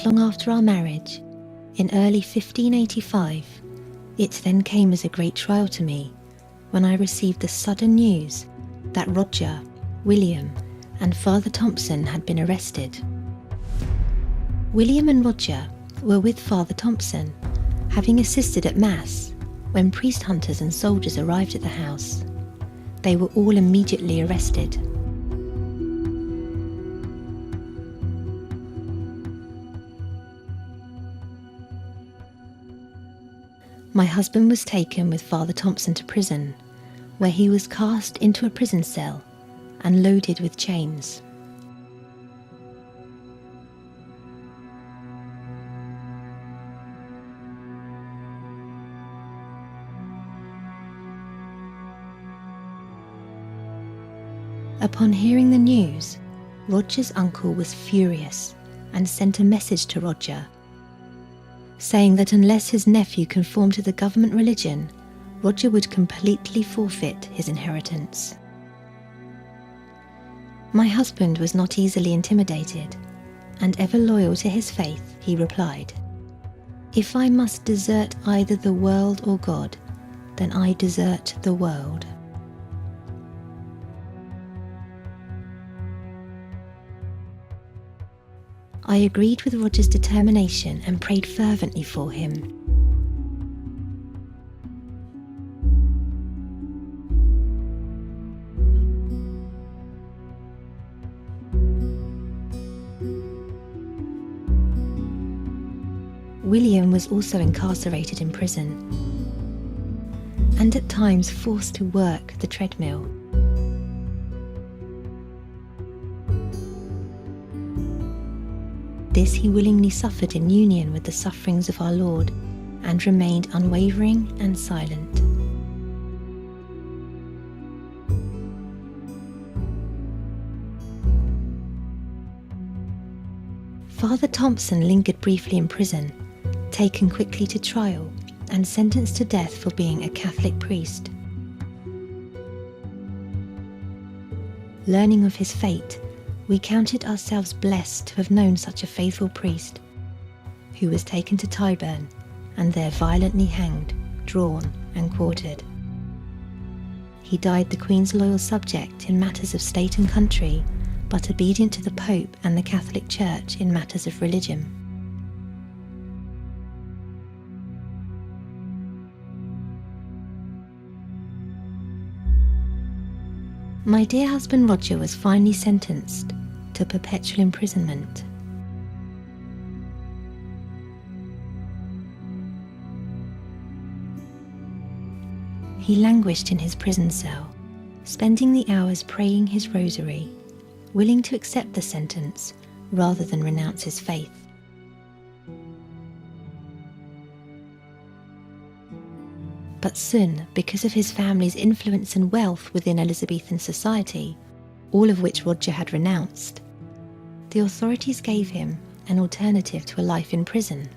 Not long after our marriage, in early 1585, it then came as a great trial to me when I received the sudden news that Roger, William, and Father Thompson had been arrested. William and Roger were with Father Thompson, having assisted at Mass when priest hunters and soldiers arrived at the house. They were all immediately arrested. My husband was taken with Father Thompson to prison, where he was cast into a prison cell and loaded with chains. Upon hearing the news, Roger's uncle was furious and sent a message to Roger, saying that unless his nephew conformed to the government religion, Roger would completely forfeit his inheritance. My husband was not easily intimidated, and ever loyal to his faith, he replied, "If I must desert either the world or God, then I desert the world." I agreed with Roger's determination and prayed fervently for him. William was also incarcerated in prison, and at times forced to work the treadmill. This he willingly suffered in union with the sufferings of our Lord, and remained unwavering and silent. Father Thompson lingered briefly in prison, taken quickly to trial, and sentenced to death for being a Catholic priest. Learning of his fate, we counted ourselves blessed to have known such a faithful priest, who was taken to Tyburn and there violently hanged, drawn and quartered. He died the Queen's loyal subject in matters of state and country, but obedient to the Pope and the Catholic Church in matters of religion. My dear husband Roger was finally sentenced to perpetual imprisonment. He languished in his prison cell, spending the hours praying his rosary, willing to accept the sentence rather than renounce his faith. But soon, because of his family's influence and wealth within Elizabethan society, all of which Roger had renounced, the authorities gave him an alternative to a life in prison.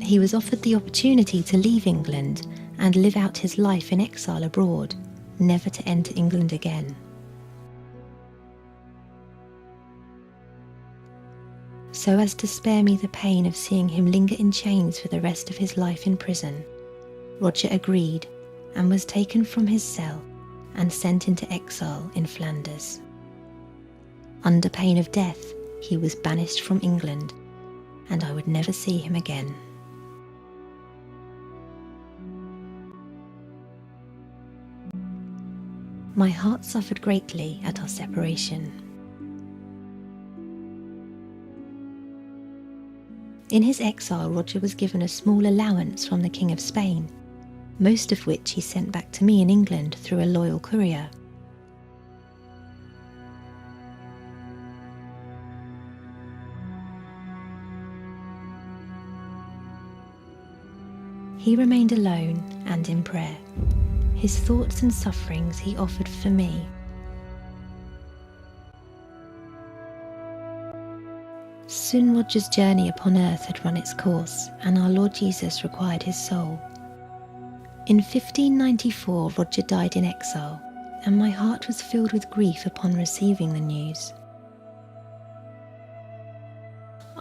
He was offered the opportunity to leave England and live out his life in exile abroad, never to enter England again. So as to spare me the pain of seeing him linger in chains for the rest of his life in prison, Roger agreed and was taken from his cell and sent into exile in Flanders. Under pain of death, he was banished from England, and I would never see him again. My heart suffered greatly at our separation. In his exile, Roger was given a small allowance from the King of Spain, most of which he sent back to me in England through a loyal courier. He remained alone and in prayer. His thoughts and sufferings he offered for me. Soon Roger's journey upon earth had run its course, and our Lord Jesus required his soul. In 1594, Roger died in exile, and my heart was filled with grief upon receiving the news.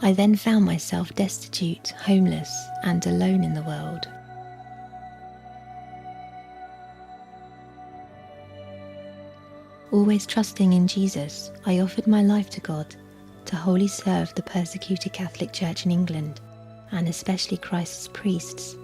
I then found myself destitute, homeless, and alone in the world. Always trusting in Jesus, I offered my life to God to wholly serve the persecuted Catholic Church in England, and especially Christ's priests,